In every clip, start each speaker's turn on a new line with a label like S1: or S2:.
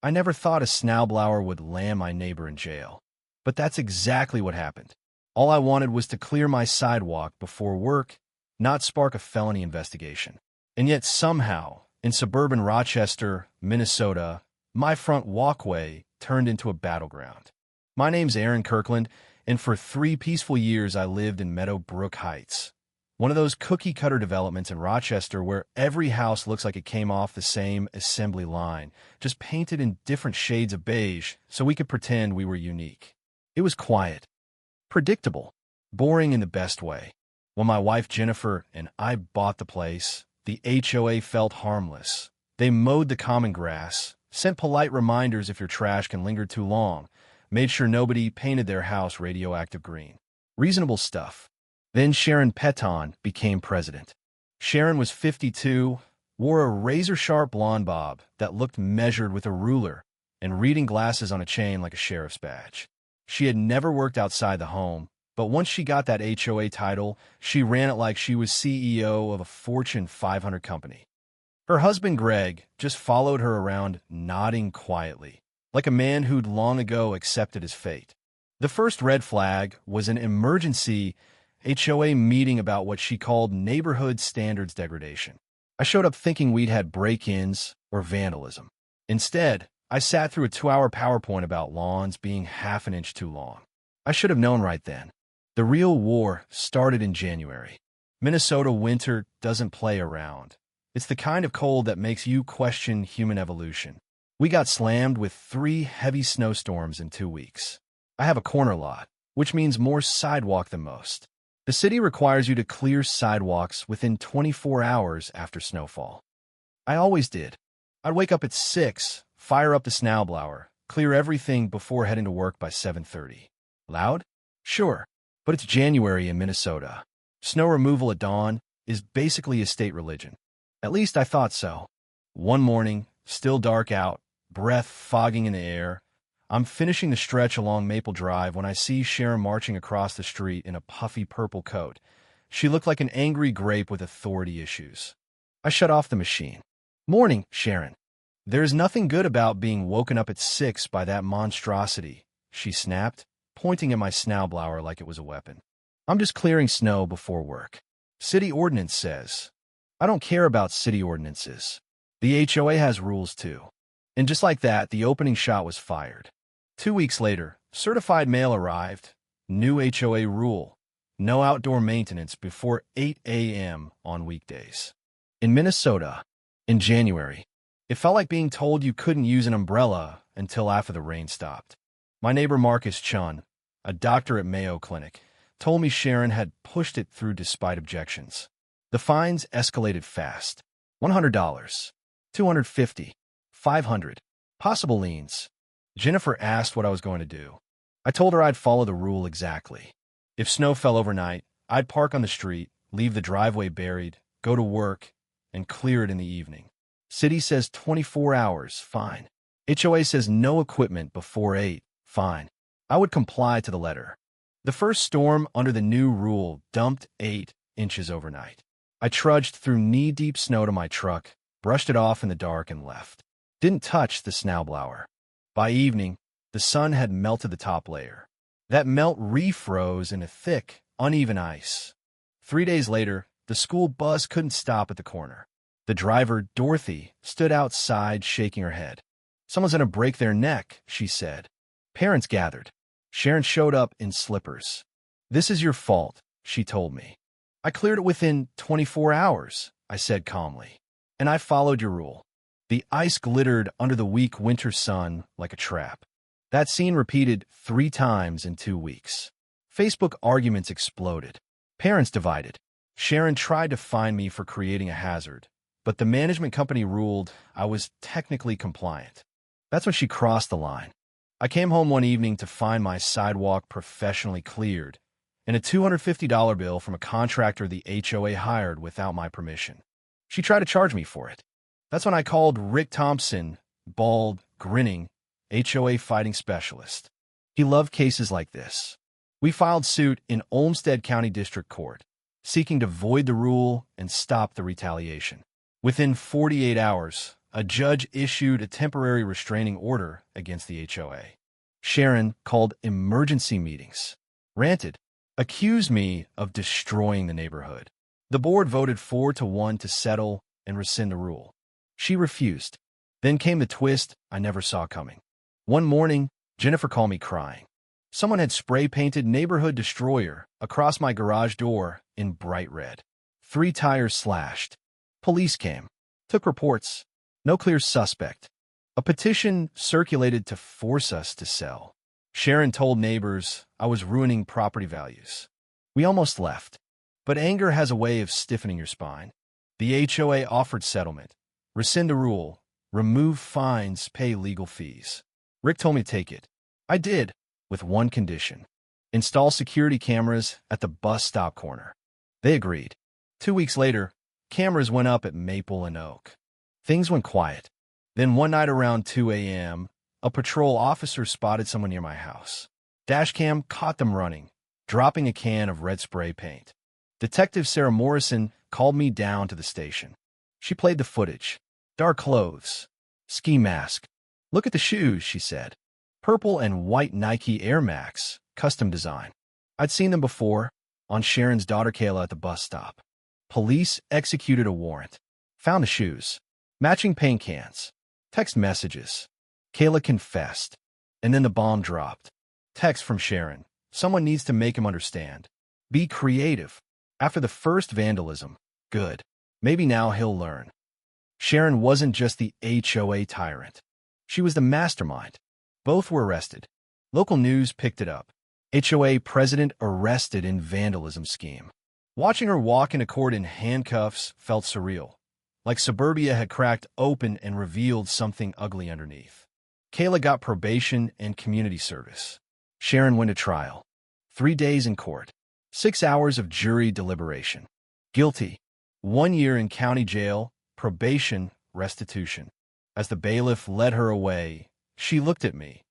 S1: I never thought a snowblower would land my neighbor in jail. But that's exactly what happened. All I wanted was to clear my sidewalk before work, not spark a felony investigation. And yet somehow, in suburban Rochester, Minnesota, my front walkway turned into a battleground. My name's Aaron Kirkland, and for 3 peaceful years I lived in Meadowbrook Heights, one of those cookie-cutter developments in Rochester where every house looks like it came off the same assembly line, just painted in different shades of beige so we could pretend we were unique. It was quiet, predictable, boring in the best way. When my wife Jennifer and I bought the place, the HOA felt harmless. They mowed the common grass, sent polite reminders if your trash can linger too long, made sure nobody painted their house radioactive green. Reasonable stuff. Then Sharon Peton became president. Sharon was 52, wore a razor-sharp blonde bob that looked measured with a ruler, and reading glasses on a chain like a sheriff's badge. She had never worked outside the home, but once she got that HOA title, she ran it like she was CEO of a Fortune 500 company. Her husband Greg just followed her around, nodding quietly, like a man who'd long ago accepted his fate. The first red flag was an emergency HOA meeting about what she called neighborhood standards degradation. I showed up thinking we'd had break-ins or vandalism. Instead, I sat through a 2-hour PowerPoint about lawns being half an inch too long. I should have known right then. The real war started in January. Minnesota winter doesn't play around. It's the kind of cold that makes you question human evolution. We got slammed with 3 heavy snowstorms in 2 weeks. I have a corner lot, which means more sidewalk than most. The city requires you to clear sidewalks within 24 hours after snowfall. I always did. I'd wake up at 6, fire up the snowblower, clear everything before heading to work by 7:30. Loud? Sure. But it's January in Minnesota. Snow removal at dawn is basically a state religion. At least I thought so. One morning, still dark out, breath fogging in the air, I'm finishing the stretch along Maple Drive when I see Sharon marching across the street in a puffy purple coat. She looked like an angry grape with authority issues. I shut off the machine. "Morning, Sharon." "There's nothing good about being woken up at 6 by that monstrosity," she snapped, pointing at my snowblower like it was a weapon. "I'm just clearing snow before work. City ordinance says." "I don't care about city ordinances. The HOA has rules too." And just like that, the opening shot was fired. 2 weeks later, certified mail arrived. New HOA rule: no outdoor maintenance before 8 a.m. on weekdays. In Minnesota, in January, it felt like being told you couldn't use an umbrella until after the rain stopped. My neighbor Marcus Chun, a doctor at Mayo Clinic, told me Sharon had pushed it through despite objections. The fines escalated fast. $100, $250, $500, possible liens. Jennifer asked what I was going to do. I told her I'd follow the rule exactly. If snow fell overnight, I'd park on the street, leave the driveway buried, go to work, and clear it in the evening. City says 24 hours, fine. HOA says no equipment before 8, fine. I would comply to the letter. The first storm under the new rule dumped 8 inches overnight. I trudged through knee-deep snow to my truck, brushed it off in the dark, and left. Didn't touch the snowblower. By evening, the sun had melted the top layer. That melt refroze into thick, uneven ice. 3 days later, the school bus couldn't stop at the corner. The driver, Dorothy, stood outside shaking her head. "Someone's going to break their neck," she said. Parents gathered. Sharon showed up in slippers. "This is your fault," she told me. "I cleared it within 24 hours," I said calmly. "And I followed your rule." The ice glittered under the weak winter sun like a trap. That scene repeated 3 times in 2 weeks. Facebook arguments exploded. Parents divided. Sharon tried to fine me for creating a hazard, but the management company ruled I was technically compliant. That's when she crossed the line. I came home one evening to find my sidewalk professionally cleared and a $250 bill from a contractor the HOA hired without my permission. She tried to charge me for it. That's when I called Rick Thompson, bald, grinning, HOA fighting specialist. He loved cases like this. We filed suit in Olmsted County District Court, seeking to void the rule and stop the retaliation. Within 48 hours, a judge issued a temporary restraining order against the HOA. Sharon called emergency meetings, ranted, accused me of destroying the neighborhood. The board voted 4-1 to settle and rescind the rule. She refused. Then came the twist I never saw coming. One morning, Jennifer called me crying. Someone had spray-painted "Neighborhood Destroyer" across my garage door in bright red. 3 tires slashed. Police came. Took reports. No clear suspect. A petition circulated to force us to sell. Sharon told neighbors I was ruining property values. We almost left. But anger has a way of stiffening your spine. The HOA offered settlement. Rescind the rule. Remove fines, pay legal fees. Rick told me to take it. I did, with one condition. Install security cameras at the bus stop corner. They agreed. 2 weeks later, cameras went up at Maple and Oak. Things went quiet. Then one night around 2 a.m., a patrol officer spotted someone near my house. Dashcam caught them running, dropping a can of red spray paint. Detective Sarah Morrison called me down to the station. She played the footage. Dark clothes. Ski mask. Look at the shoes, she said. Purple and white Nike Air Max, custom design. I'd seen them before, on Sharon's daughter Kayla at the bus stop. Police executed a warrant. Found the shoes. Matching paint cans. Text messages. Kayla confessed. And then the bomb dropped. Text from Sharon. Someone needs to make him understand. Be creative. After the first vandalism, good. Maybe now he'll learn. Sharon wasn't just the HOA tyrant. She was the mastermind. Both were arrested. Local news picked it up. HOA president arrested in vandalism scheme. Watching her walk into court in handcuffs felt surreal, like suburbia had cracked open and revealed something ugly underneath. Kayla got probation and community service. Sharon went to trial. 3 days in court. 6 hours of jury deliberation. Guilty. 1 year in county jail, probation, restitution. As the bailiff led her away, she looked at me.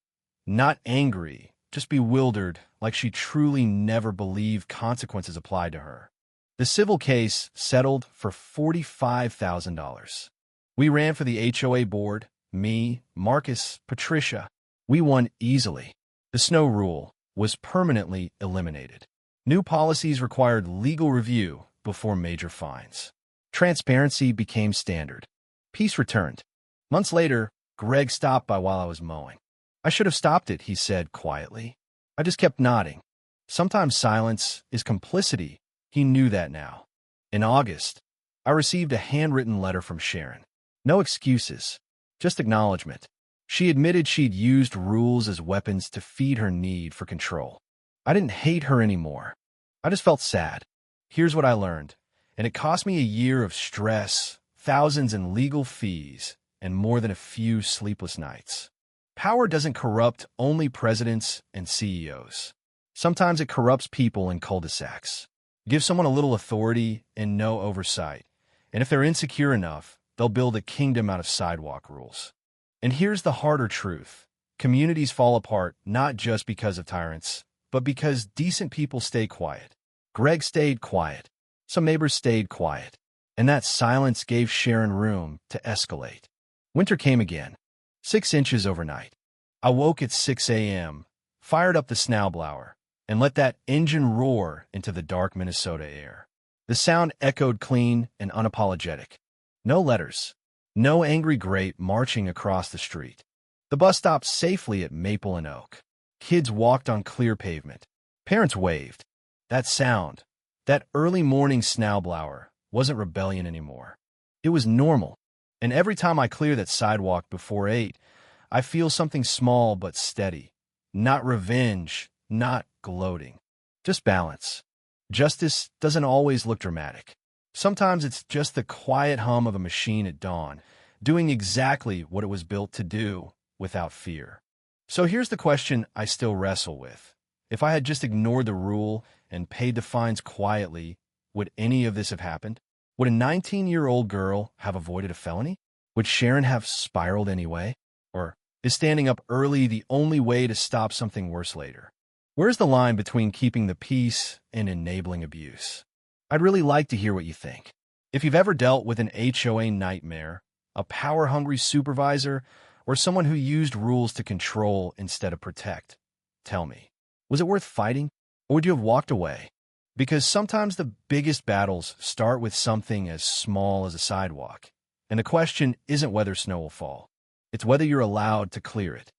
S1: Not angry, just bewildered, like she truly never believed consequences applied to her. The civil case settled for $45,000. We ran for the HOA board, me, Marcus, Patricia. We won easily. The snow rule was permanently eliminated. New policies required legal review before major fines. Transparency became standard. Peace returned. Months later, Greg stopped by while I was mowing. I should have stopped it, he said quietly. I just kept nodding. Sometimes silence is complicity. He knew that now. In August, I received a handwritten letter from Sharon. No excuses, just acknowledgement. She admitted she'd used rules as weapons to feed her need for control. I didn't hate her anymore. I just felt sad. Here's what I learned. And it cost me a year of stress, thousands in legal fees, and more than a few sleepless nights. Power doesn't corrupt only presidents and CEOs. Sometimes it corrupts people in cul-de-sacs. Give someone a little authority and no oversight. And if they're insecure enough, they'll build a kingdom out of sidewalk rules. And here's the harder truth. Communities fall apart not just because of tyrants, but because decent people stay quiet. Greg stayed quiet. Some neighbors stayed quiet. And that silence gave Sharon room to escalate. Winter came again. 6 inches overnight. I woke at 6 a.m., fired up the snowblower, and let that engine roar into the dark Minnesota air. The sound echoed clean and unapologetic. No letters. No angry grape marching across the street. The bus stopped safely at Maple and Oak. Kids walked on clear pavement. Parents waved. That sound, that early morning snowblower, wasn't rebellion anymore. It was normal. And every time I clear that sidewalk before 8, I feel something small but steady. Not revenge, not gloating. Just balance. Justice doesn't always look dramatic. Sometimes it's just the quiet hum of a machine at dawn, doing exactly what it was built to do, without fear. So here's the question I still wrestle with. If I had just ignored the rule and paid the fines quietly, would any of this have happened? Would a 19-year-old girl have avoided a felony? Would Sharon have spiraled anyway? Or is standing up early the only way to stop something worse later? Where's the line between keeping the peace and enabling abuse? I'd really like to hear what you think. If you've ever dealt with an HOA nightmare, A power-hungry supervisor, or someone who used rules to control instead of protect? Tell me, was it worth fighting, or would you have walked away? Because sometimes the biggest battles start with something as small as a sidewalk. And the question isn't whether snow will fall. It's whether you're allowed to clear it.